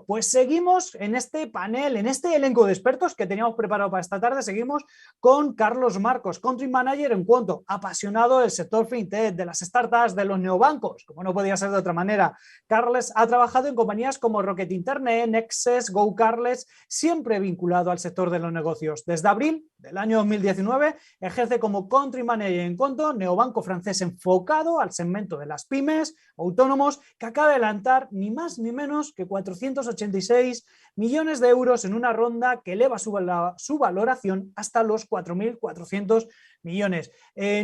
Bueno, pues seguimos en este panel, en este elenco de expertos que teníamos preparado para esta tarde. Seguimos con Carlos Marcos, Country Manager en Quonto, apasionado del sector fintech, de las startups, de los neobancos, como no podía ser de otra manera. Carles ha trabajado en compañías como Rocket Internet, Nexus, GoCarles, siempre vinculado al sector de los negocios. Desde abril del año 2019 ejerce como Country Manager en Quonto, neobanco francés enfocado al segmento de las pymes, autónomos, que acaba de adelantar ni más ni menos que 486 millones de euros en una ronda que eleva su valoración hasta los 4.400 millones.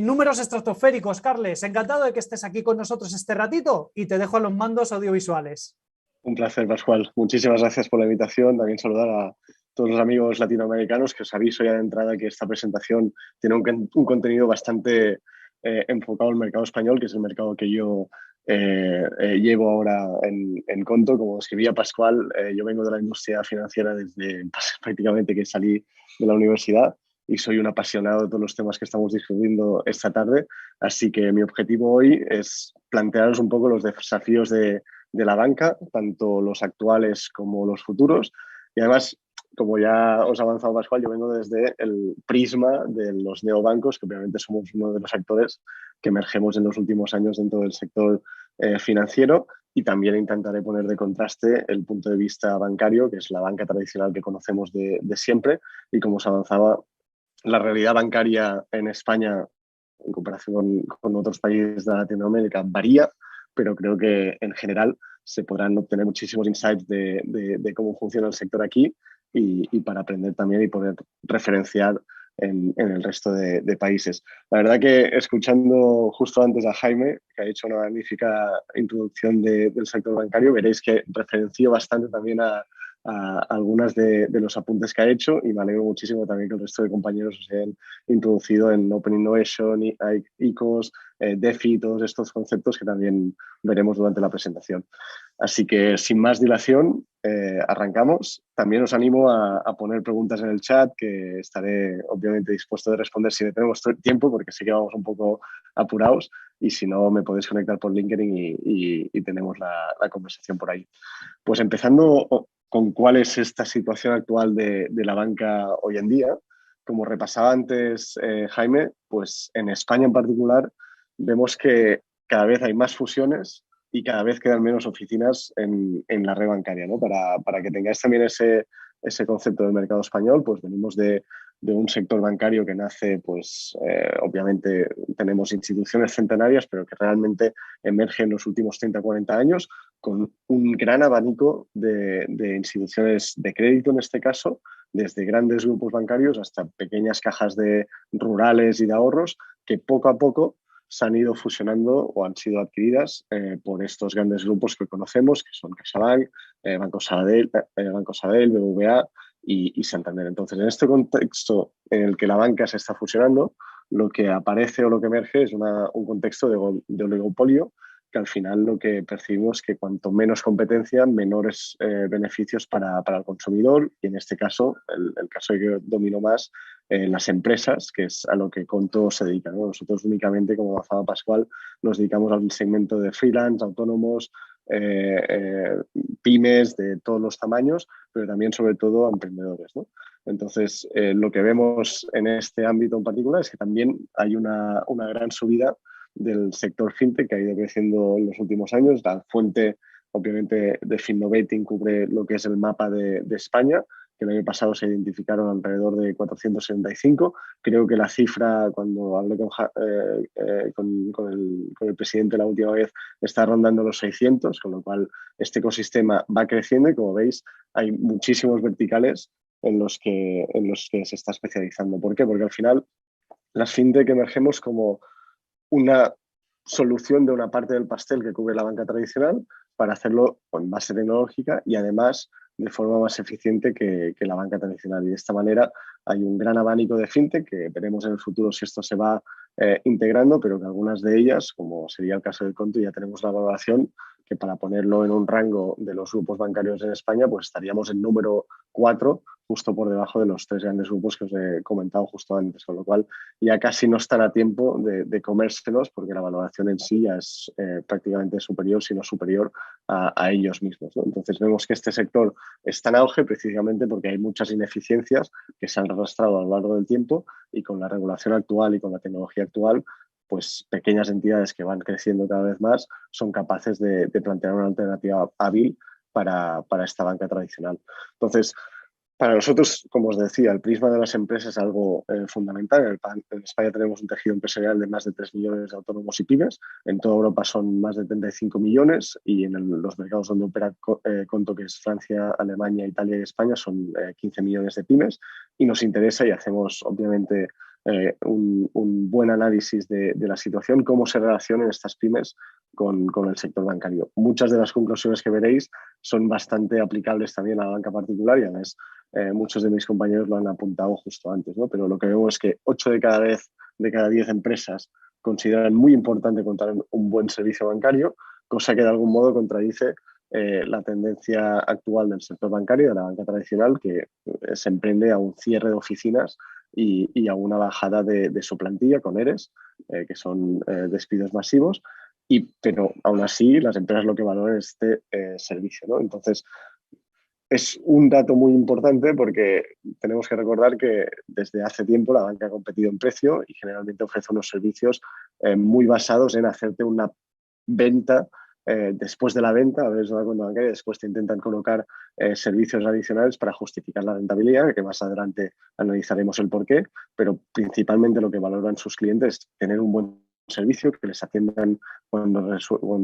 Números estratosféricos, Carles. Encantado de que estés aquí con nosotros este ratito y te dejo a los mandos audiovisuales. Un placer, Pascual. Muchísimas gracias por la invitación. También saludar a todos los amigos latinoamericanos, que os aviso ya de entrada que esta presentación tiene un contenido bastante enfocado al mercado español, que es el mercado que yo llevo ahora en Quonto. Como escribía Pascual, yo vengo de la industria financiera desde prácticamente que salí de la universidad y soy un apasionado de todos los temas que estamos discutiendo esta tarde. Así que mi objetivo hoy es plantearos un poco los desafíos de la banca, tanto los actuales como los futuros. Y además, como ya os ha avanzado Pascual, yo vengo desde el prisma de los neobancos, que obviamente somos uno de los actores que emergemos en los últimos años dentro del sector financiero, y también intentaré poner de contraste el punto de vista bancario, que es la banca tradicional que conocemos de siempre, y como os avanzaba, la realidad bancaria en España, en comparación con otros países de Latinoamérica, varía, pero creo que en general se podrán obtener muchísimos insights de cómo funciona el sector aquí y para aprender también y poder referenciar en el resto de países. La verdad que escuchando justo antes a Jaime, que ha hecho una magnífica introducción del sector bancario, veréis que referencio bastante también a algunas de los apuntes que ha hecho, y me alegro muchísimo también que el resto de compañeros os hayan introducido en Open Innovation, ICOs, DeFi, todos estos conceptos que también veremos durante la presentación. Así que sin más dilación, arrancamos. También os animo a poner preguntas en el chat, que estaré obviamente dispuesto de responder si tenemos tiempo, porque sé que vamos un poco apurados, y si no me podéis conectar por LinkedIn y tenemos la conversación por ahí. Pues empezando con cuál es esta situación actual de la banca hoy en día. Como repasaba antes Jaime, pues en España en particular vemos que cada vez hay más fusiones y cada vez quedan menos oficinas en la red bancaria, ¿no? Para que tengáis también ese concepto del mercado español, pues venimos de un sector bancario que nace, pues obviamente tenemos instituciones centenarias, pero que realmente emerge en los últimos 30 o 40 años con un gran abanico de instituciones de crédito en este caso, desde grandes grupos bancarios hasta pequeñas cajas rurales y de ahorros, que poco a poco se han ido fusionando o han sido adquiridas por estos grandes grupos que conocemos, que son CaixaBank, Banco Sabadell, BBVA y Santander. Entonces, en este contexto en el que la banca se está fusionando, lo que aparece o lo que emerge es un contexto de oligopolio, que al final lo que percibimos es que cuanto menos competencia, menores beneficios para el consumidor, y en este caso, el caso que domino más, las empresas, que es a lo que Quonto se dedica, ¿no? Nosotros únicamente, como avanzaba Pascual, nos dedicamos al segmento de freelance, autónomos, pymes de todos los tamaños, pero también sobre todo a emprendedores, ¿no? Entonces, lo que vemos en este ámbito en particular es que también hay una gran subida del sector fintech, que ha ido creciendo en los últimos años. La fuente, obviamente, de Finnovating cubre lo que es el mapa de España, que el año pasado se identificaron alrededor de 475. Creo que la cifra, cuando hablé con el presidente la última vez, está rondando los 600, con lo cual este ecosistema va creciendo y, como veis, hay muchísimos verticales en los que se está especializando. ¿Por qué? Porque al final las fintech emergemos como una solución de una parte del pastel que cubre la banca tradicional para hacerlo con base tecnológica y además de forma más eficiente que la banca tradicional. Y de esta manera hay un gran abanico de fintech que veremos en el futuro si esto se va integrando, pero que algunas de ellas, como sería el caso del Quonto, ya tenemos la valoración que para ponerlo en un rango de los grupos bancarios en España, pues estaríamos en número 4, justo por debajo de los 3 grandes grupos que os he comentado justo antes, con lo cual ya casi no están a tiempo de comérselos porque la valoración en sí ya es prácticamente superior, si no superior a ellos mismos, ¿no? Entonces vemos que este sector está en auge precisamente porque hay muchas ineficiencias que se han arrastrado a lo largo del tiempo y con la regulación actual y con la tecnología actual, pues pequeñas entidades que van creciendo cada vez más son capaces de plantear una alternativa hábil para esta banca tradicional. Entonces, para nosotros, como os decía, el prisma de las empresas es algo fundamental. En España tenemos un tejido empresarial de más de 3 millones de autónomos y pymes. En toda Europa son más de 35 millones y en los mercados donde opera Conto, que es Francia, Alemania, Italia y España, son 15 millones de pymes. Y nos interesa y hacemos, obviamente, un buen análisis de la situación, cómo se relacionan estas pymes con el sector bancario. Muchas de las conclusiones que veréis son bastante aplicables también a la banca particular y además muchos de mis compañeros lo han apuntado justo antes, ¿no? Pero lo que vemos es que 8 de cada 10 empresas consideran muy importante contar un buen servicio bancario, cosa que de algún modo contradice la tendencia actual del sector bancario, de la banca tradicional, que se emprende a un cierre de oficinas y a una bajada de su plantilla con ERES, que son despidos masivos, pero aún así las empresas lo que valoran es este servicio, ¿no? Entonces, es un dato muy importante porque tenemos que recordar que desde hace tiempo la banca ha competido en precio y generalmente ofrece unos servicios muy basados en hacerte una venta después de la venta, a veces una cuenta bancaria, después te intentan colocar servicios adicionales para justificar la rentabilidad, que más adelante analizaremos el porqué, pero principalmente lo que valoran sus clientes es tener un buen servicio, que les atiendan cuando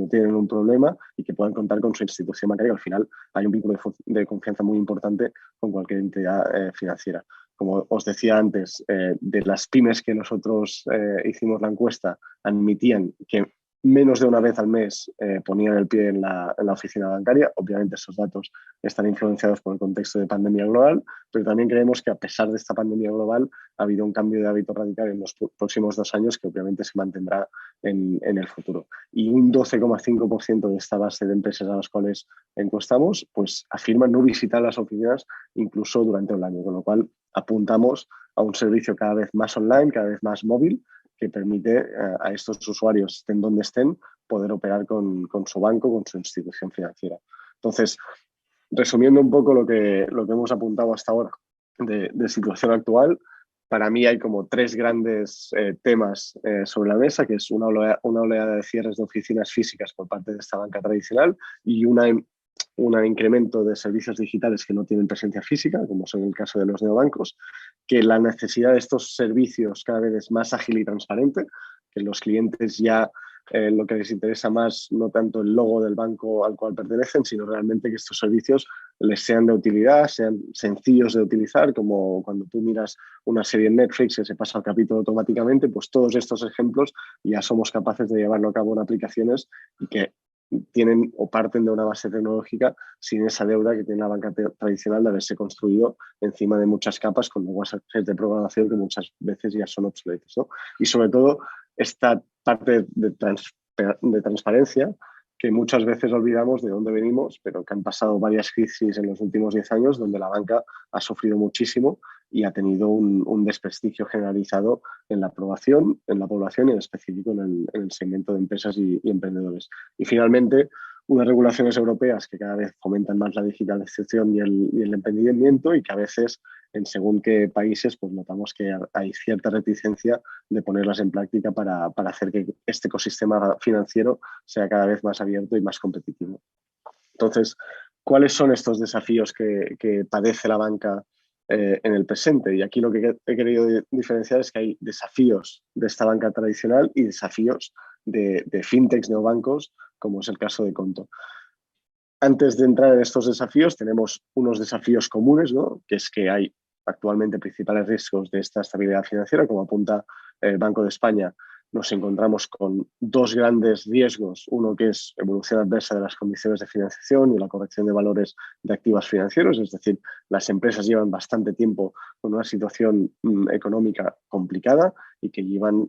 tienen un problema y que puedan contar con su institución bancaria. Al final hay un vínculo de confianza muy importante con cualquier entidad financiera. Como os decía antes, de las pymes que nosotros hicimos la encuesta, admitían que menos de una vez al mes ponían el pie en la oficina bancaria. Obviamente esos datos están influenciados por el contexto de pandemia global, pero también creemos que a pesar de esta pandemia global ha habido un cambio de hábito radical en los próximos 2 años que obviamente se mantendrá en el futuro. Y un 12,5% de esta base de empresas a las cuales encuestamos pues afirman no visitar las oficinas incluso durante un año, con lo cual apuntamos a un servicio cada vez más online, cada vez más móvil, que permite a estos usuarios, estén donde estén, poder operar con su banco, con su institución financiera. Entonces, resumiendo un poco lo que hemos apuntado hasta ahora de situación actual, para mí hay como 3 grandes temas sobre la mesa, que es una oleada de cierres de oficinas físicas por parte de esta banca tradicional y un incremento de servicios digitales que no tienen presencia física, como son el caso de los neobancos, que la necesidad de estos servicios cada vez es más ágil y transparente, que los clientes ya lo que les interesa más no tanto el logo del banco al cual pertenecen, sino realmente que estos servicios les sean de utilidad, sean sencillos de utilizar, como cuando tú miras una serie en Netflix y se pasa el capítulo automáticamente, pues todos estos ejemplos ya somos capaces de llevarlo a cabo en aplicaciones y que tienen o parten de una base tecnológica sin esa deuda que tiene la banca tradicional de haberse construido encima de muchas capas con lenguajes de programación que muchas veces ya son obsoletos, ¿no? Y sobre todo esta parte de transparencia que muchas veces olvidamos de dónde venimos, pero que han pasado varias crisis en los últimos 10 años donde la banca ha sufrido muchísimo y ha tenido un desprestigio generalizado en la población y en específico en el segmento de empresas y emprendedores. Y finalmente, unas regulaciones europeas que cada vez fomentan más la digitalización y el emprendimiento y que a veces en según qué países pues notamos que hay cierta reticencia de ponerlas en práctica para hacer que este ecosistema financiero sea cada vez más abierto y más competitivo. Entonces, ¿cuáles son estos desafíos que padece la banca en el presente? Y aquí lo que he querido diferenciar es que hay desafíos de esta banca tradicional y desafíos de fintechs, neobancos, como es el caso de Conto. Antes de entrar en estos desafíos, tenemos unos desafíos comunes, ¿no? Que es que hay actualmente principales riesgos de esta estabilidad financiera, como apunta el Banco de España, nos encontramos con dos grandes riesgos. Uno que es evolución adversa de las condiciones de financiación y la corrección de valores de activos financieros, es decir, las empresas llevan bastante tiempo con una situación económica complicada y que llevan,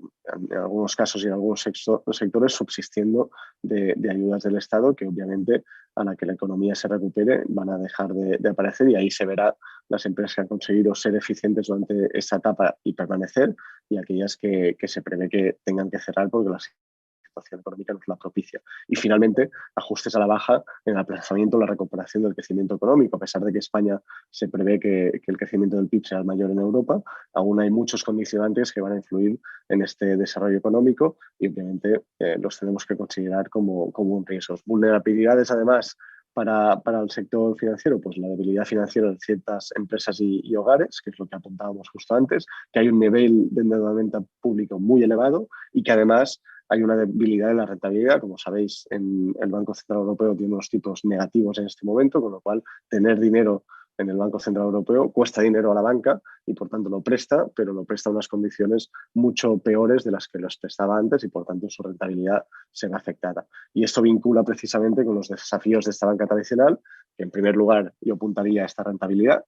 en algunos casos y en algunos sectores, subsistiendo de ayudas del Estado que obviamente a la que la economía se recupere van a dejar de aparecer, y ahí se verá las empresas que han conseguido ser eficientes durante esta etapa y permanecer, y aquellas que se prevé que tengan que cerrar porque la situación económica nos la propicia. Y finalmente, ajustes a la baja en el aplazamiento o la recuperación del crecimiento económico. A pesar de que España se prevé que el crecimiento del PIB sea el mayor en Europa, aún hay muchos condicionantes que van a influir en este desarrollo económico y obviamente los tenemos que considerar como un riesgo. Vulnerabilidades, además, para el sector financiero, pues la debilidad financiera de ciertas empresas y hogares, que es lo que apuntábamos justo antes, que hay un nivel de endeudamiento público muy elevado y que además hay una debilidad en la rentabilidad. Como sabéis, el Banco Central Europeo tiene unos tipos negativos en este momento, con lo cual tener dinero en el Banco Central Europeo cuesta dinero a la banca y por tanto lo presta, pero lo presta a unas condiciones mucho peores de las que los prestaba antes y por tanto su rentabilidad se ve afectada. Y esto vincula precisamente con los desafíos de esta banca tradicional, que en primer lugar yo apuntaría a esta rentabilidad.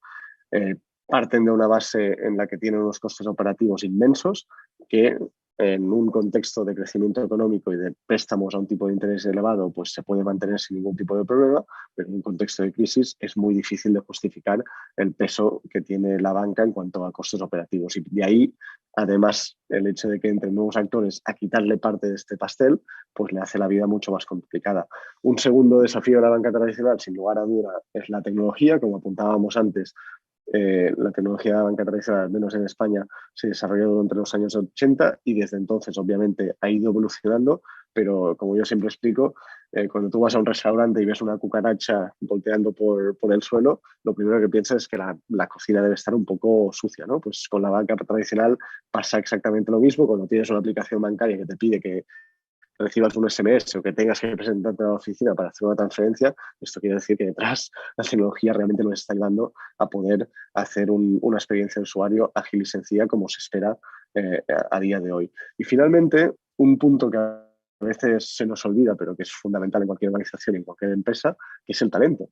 Parten de una base en la que tienen unos costes operativos inmensos que en un contexto de crecimiento económico y de préstamos a un tipo de interés elevado, pues se puede mantener sin ningún tipo de problema, pero en un contexto de crisis es muy difícil de justificar el peso que tiene la banca en cuanto a costes operativos. Y de ahí, además, el hecho de que entren nuevos actores a quitarle parte de este pastel, pues le hace la vida mucho más complicada. Un segundo desafío de la banca tradicional, sin lugar a duda, es la tecnología. Como apuntábamos antes, la tecnología de la banca tradicional, al menos en España, se desarrolló durante los años 80 y desde entonces obviamente ha ido evolucionando, pero como yo siempre explico, cuando tú vas a un restaurante y ves una cucaracha volteando por el suelo, lo primero que piensas es que la cocina debe estar un poco sucia, ¿no? Pues con la banca tradicional pasa exactamente lo mismo. Cuando tienes una aplicación bancaria que te pide que recibas un SMS o que tengas que presentarte a la oficina para hacer una transferencia, esto quiere decir que detrás la tecnología realmente nos está ayudando a poder hacer una experiencia de usuario ágil y sencilla como se espera a día de hoy. Y finalmente, un punto que a veces se nos olvida, pero que es fundamental en cualquier organización y en cualquier empresa, que es el talento.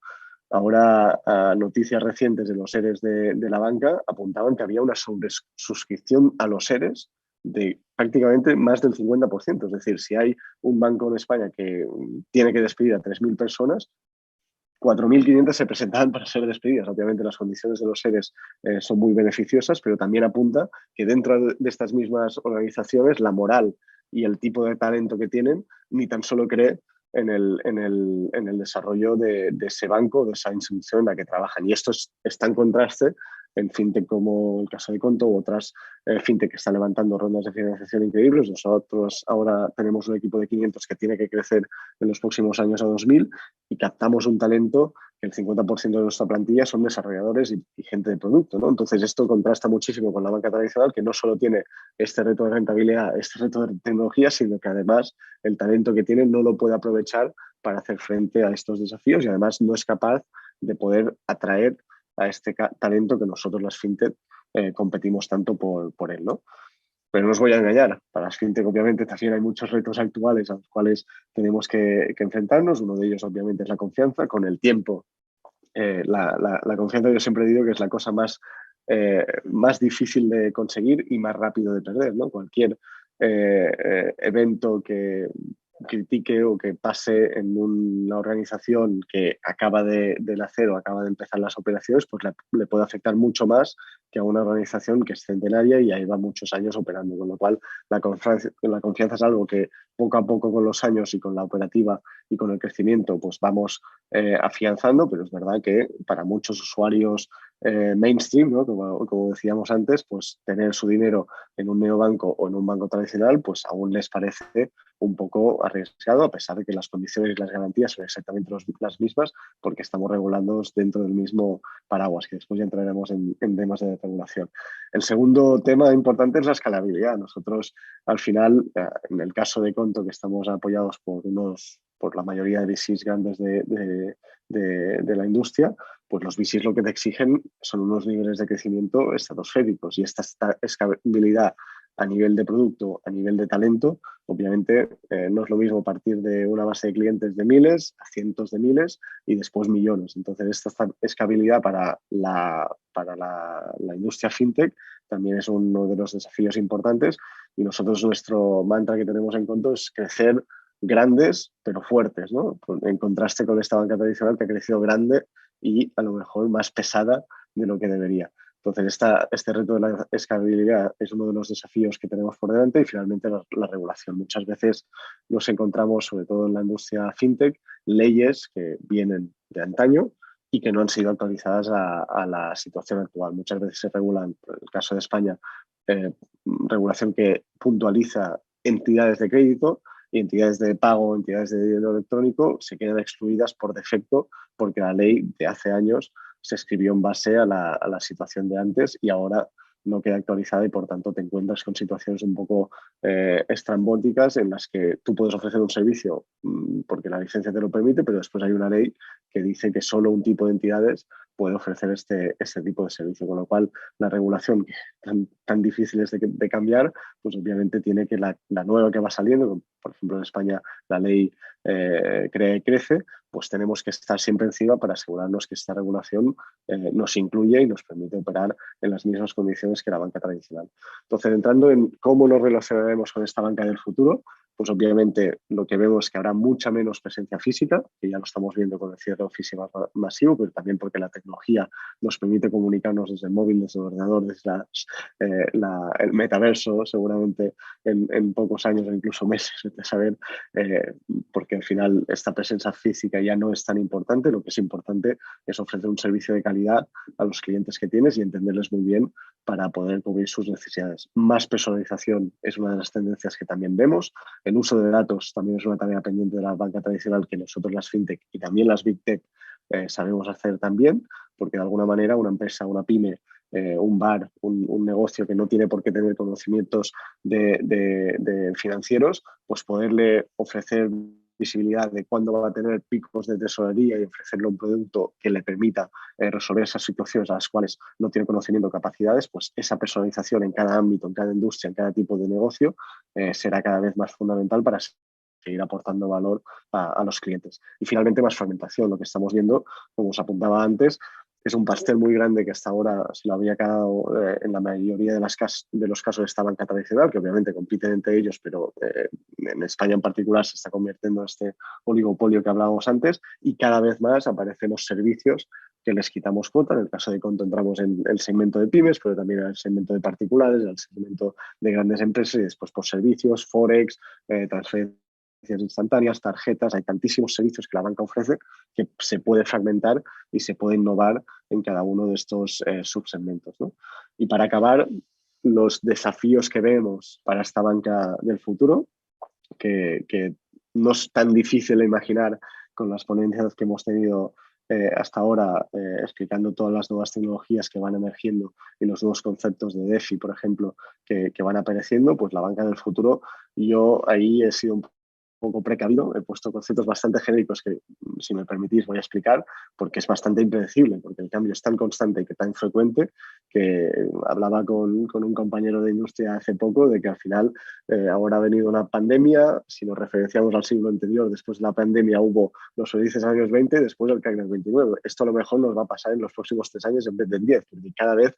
Ahora, noticias recientes de los ERES de la banca apuntaban que había una sobresuscripción a los ERES de prácticamente más del 50%. Es decir, si hay un banco en España que tiene que despedir a 3.000 personas, 4.500 se presentaban para ser despedidas. Obviamente las condiciones de los seres son muy beneficiosas, pero también apunta que dentro de estas mismas organizaciones la moral y el tipo de talento que tienen ni tan solo cree en el desarrollo de ese banco, de esa institución en la que trabajan. Y esto está en contraste en fintech como el caso de Conto u otras fintech que están levantando rondas de financiación increíbles. Nosotros ahora tenemos un equipo de 500 que tiene que crecer en los próximos años a 2.000 y captamos un talento que el 50% de nuestra plantilla son desarrolladores y gente de producto, ¿no? Entonces esto contrasta muchísimo con la banca tradicional, que no solo tiene este reto de rentabilidad, este reto de tecnología, sino que además el talento que tiene no lo puede aprovechar para hacer frente a estos desafíos y además no es capaz de poder atraer a este talento que nosotros las fintech competimos tanto por él, ¿no? Pero no os voy a engañar, para las fintech obviamente también hay muchos retos actuales a los cuales tenemos que enfrentarnos. Uno de ellos obviamente es la confianza. Con el tiempo, la confianza yo siempre digo que es la cosa más difícil de conseguir y más rápido de perder, ¿no? Cualquier evento que critique o que pase en una organización que acaba de nacer o acaba de empezar las operaciones, pues le puede afectar mucho más que a una organización que es centenaria y ahí va muchos años operando, con lo cual la confianza es algo que poco a poco con los años y con la operativa y con el crecimiento pues vamos afianzando, pero es verdad que para muchos usuarios mainstream, ¿no? Como decíamos antes, pues tener su dinero en un neobanco o en un banco tradicional pues aún les parece un poco arriesgado, a pesar de que las condiciones y las garantías son exactamente las mismas, porque estamos regulados dentro del mismo paraguas, que después ya entraremos en temas de regulación. El segundo tema importante es la escalabilidad. Nosotros, al final, en el caso de Conto, que estamos apoyados por la mayoría de VCs grandes de la industria, pues los VCs lo que te exigen son unos niveles de crecimiento estratosféricos y esta escalabilidad a nivel de producto, a nivel de talento, obviamente no es lo mismo partir de una base de clientes de miles a cientos de miles y después millones. Entonces, esta escalabilidad para la industria fintech también es uno de los desafíos importantes, y nosotros nuestro mantra que tenemos en Conto es crecer grandes pero fuertes, ¿no? En contraste con esta banca tradicional que ha crecido grande y a lo mejor más pesada de lo que debería. Entonces, este reto de la escalabilidad es uno de los desafíos que tenemos por delante, y finalmente la regulación. Muchas veces nos encontramos, sobre todo en la industria fintech, leyes que vienen de antaño y que no han sido actualizadas a la situación actual. Muchas veces se regulan, por el caso de España, regulación que puntualiza entidades de crédito, y entidades de pago, entidades de dinero electrónico se quedan excluidas por defecto porque la ley de hace años se escribió en base a la situación de antes y ahora no queda actualizada, y por tanto te encuentras con situaciones un poco estrambóticas en las que tú puedes ofrecer un servicio porque la licencia te lo permite, pero después hay una ley que dice que solo un tipo de entidades puede ofrecer este tipo de servicio, con lo cual la regulación, que tan difícil es de cambiar, pues obviamente tiene que la nueva que va saliendo, por ejemplo en España la ley Crea y Crece, pues tenemos que estar siempre encima para asegurarnos que esta regulación nos incluye y nos permite operar en las mismas condiciones que la banca tradicional. Entonces, entrando en cómo nos relacionaremos con esta banca del futuro, pues obviamente lo que vemos es que habrá mucha menos presencia física, que ya lo estamos viendo con el cierre físico masivo, pero también porque la tecnología nos permite comunicarnos desde el móvil, desde el ordenador, desde el metaverso, seguramente en pocos años o incluso meses, de saber, porque al final esta presencia física ya no es tan importante. Lo que es importante es ofrecer un servicio de calidad a los clientes que tienes y entenderles muy bien para poder cubrir sus necesidades. Más personalización es una de las tendencias que también vemos. El uso de datos también es una tarea pendiente de la banca tradicional que nosotros, las fintech y también las big tech, sabemos hacer también, porque de alguna manera una empresa, una pyme, un bar, un negocio que no tiene por qué tener conocimientos de financieros, pues poderle ofrecer visibilidad de cuándo va a tener picos de tesorería y ofrecerle un producto que le permita resolver esas situaciones a las cuales no tiene conocimiento o capacidades, pues esa personalización en cada ámbito, en cada industria, en cada tipo de negocio será cada vez más fundamental para seguir aportando valor a los clientes. Y finalmente, más fragmentación. Lo que estamos viendo, como os apuntaba antes, es un pastel muy grande que hasta ahora se lo había quedado en la mayoría de los casos de esta banca tradicional, que obviamente compiten entre ellos, pero en España en particular se está convirtiendo en este oligopolio que hablábamos antes, y cada vez más aparecen los servicios que les quitamos cuota. En el caso de Conto entramos en el segmento de pymes, pero también en el segmento de particulares, en el segmento de grandes empresas, y después por servicios, forex, transferencias instantáneas, tarjetas. Hay tantísimos servicios que la banca ofrece que se puede fragmentar y se puede innovar en cada uno de estos subsegmentos, ¿no? Y para acabar, los desafíos que vemos para esta banca del futuro, que no es tan difícil de imaginar con las ponencias que hemos tenido hasta ahora, explicando todas las nuevas tecnologías que van emergiendo y los nuevos conceptos de DeFi, por ejemplo, que van apareciendo. Pues la banca del futuro, yo ahí he sido un poco precavido, he puesto conceptos bastante genéricos que, si me permitís, voy a explicar, porque es bastante impredecible, porque el cambio es tan constante y que tan frecuente, que hablaba con un compañero de industria hace poco de que al final ahora ha venido una pandemia. Si nos referenciamos al siglo anterior, después de la pandemia hubo los felices años 20, después el crack del 29. Esto a lo mejor nos va a pasar en los próximos 3 años en vez del 10, porque cada vez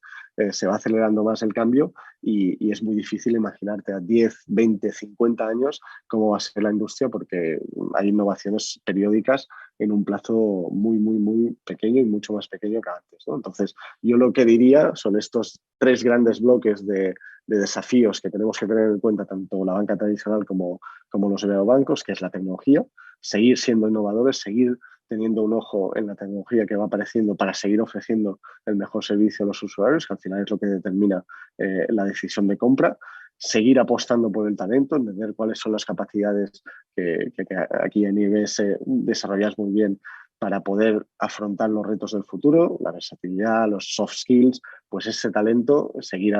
se va acelerando más el cambio, y es muy difícil imaginarte a 10, 20, 50 años cómo va a ser la industria, porque hay innovaciones periódicas en un plazo muy, muy, muy pequeño, y mucho más pequeño que antes, ¿no? Entonces, yo lo que diría son estos 3 grandes bloques de desafíos que tenemos que tener en cuenta tanto la banca tradicional como los neobancos, que es la tecnología, seguir siendo innovadores, seguir teniendo un ojo en la tecnología que va apareciendo para seguir ofreciendo el mejor servicio a los usuarios, que al final es lo que determina la decisión de compra, seguir apostando por el talento, entender cuáles son las capacidades que aquí en IBS desarrollas muy bien para poder afrontar los retos del futuro, la versatilidad, los soft skills, pues ese talento, seguir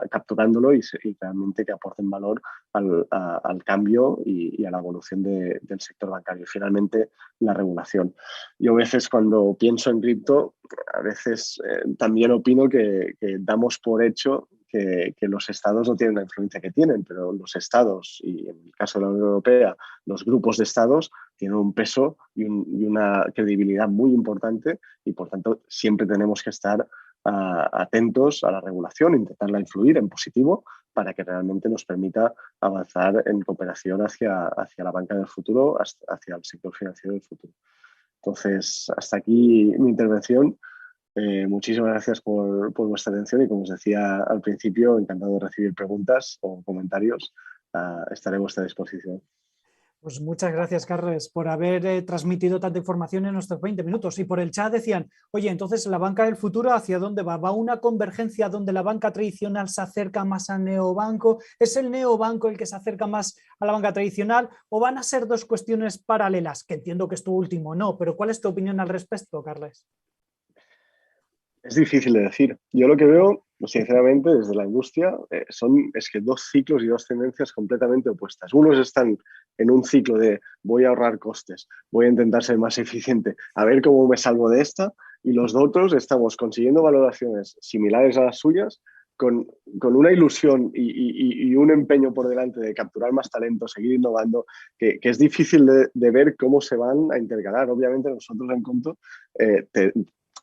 capturándolo y realmente que aporten valor al cambio y a la evolución del sector bancario. Y finalmente, la regulación. Yo a veces, cuando pienso en cripto, a veces también opino que damos por hecho que los estados no tienen la influencia que tienen, pero los estados, y en el caso de la Unión Europea, los grupos de estados tienen un peso y una credibilidad muy importante y, por tanto, siempre tenemos que estar atentos a la regulación, intentarla influir en positivo para que realmente nos permita avanzar en cooperación hacia la banca del futuro, hacia el sector financiero del futuro. Entonces, hasta aquí mi intervención. Muchísimas gracias por vuestra atención y, como os decía al principio, encantado de recibir preguntas o comentarios. Estaré a vuestra disposición. Pues muchas gracias, Carles, por haber transmitido tanta información en nuestros 20 minutos. Y por el chat decían, oye, entonces la banca del futuro, ¿hacia dónde va? ¿Va una convergencia donde la banca tradicional se acerca más al neobanco? ¿Es el neobanco el que se acerca más a la banca tradicional? ¿O van a ser dos cuestiones paralelas? Que entiendo que esto último no, pero ¿cuál es tu opinión al respecto, Carles? Es difícil de decir. Yo lo que veo, sinceramente, desde la industria, es que dos ciclos y dos tendencias completamente opuestas. Unos están en un ciclo de voy a ahorrar costes, voy a intentar ser más eficiente, a ver cómo me salvo de esta, y los otros estamos consiguiendo valoraciones similares a las suyas, con una ilusión y un empeño por delante de capturar más talento, seguir innovando, que es difícil de ver cómo se van a intercalar. Obviamente nosotros en Conto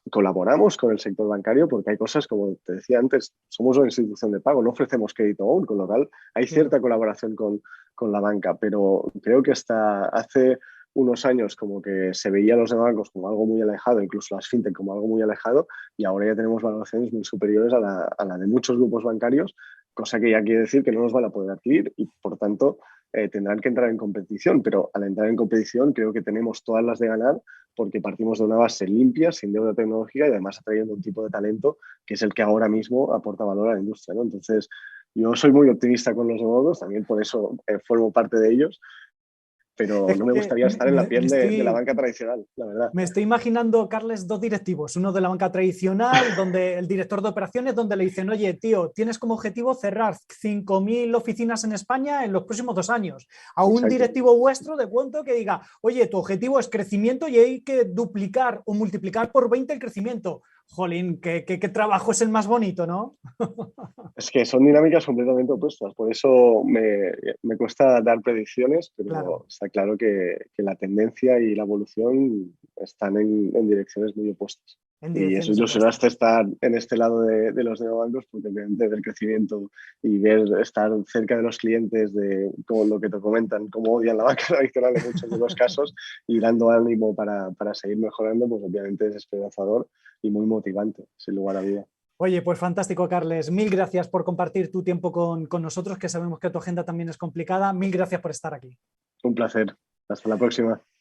colaboramos con el sector bancario porque hay cosas, como te decía antes, somos una institución de pago, no ofrecemos crédito aún, con lo cual hay cierta colaboración con la banca, pero creo que hasta hace unos años como que se veía a los bancos como algo muy alejado, incluso las fintech como algo muy alejado, y ahora ya tenemos valoraciones muy superiores a la de muchos grupos bancarios, cosa que ya quiere decir que no nos van a poder adquirir y, por tanto, tendrán que entrar en competición, pero al entrar en competición creo que tenemos todas las de ganar porque partimos de una base limpia, sin deuda tecnológica y además atrayendo un tipo de talento que es el que ahora mismo aporta valor a la industria, ¿no? Entonces, yo soy muy optimista con los nuevos, también por eso formo parte de ellos, pero no me gustaría estar en la piel de la banca tradicional, la verdad. Me estoy imaginando, Carles, dos directivos, uno de la banca tradicional, donde el director de operaciones, donde le dicen, oye, tío, tienes como objetivo cerrar 5.000 oficinas en España en los próximos 2 años. A un Exacto. directivo vuestro de cuento que diga, oye, tu objetivo es crecimiento y hay que duplicar o multiplicar por 20 el crecimiento. Jolín, qué trabajo es el más bonito, ¿no? Es que son dinámicas completamente opuestas, por eso me cuesta dar predicciones, pero Claro. está claro que la tendencia y la evolución están en direcciones muy opuestas. En Y es direcciones opuestas. ilusionante estar en este lado de los neobancos porque obviamente ver crecimiento y ver estar cerca de los clientes, de como lo que te comentan, cómo odian la banca tradicional en muchos de los casos y dando ánimo para seguir mejorando, pues obviamente es esperanzador y muy motivante, sin lugar a duda. Oye, pues fantástico, Carles. Mil gracias por compartir tu tiempo con nosotros, que sabemos que tu agenda también es complicada. Mil gracias por estar aquí. Un placer. Hasta la próxima.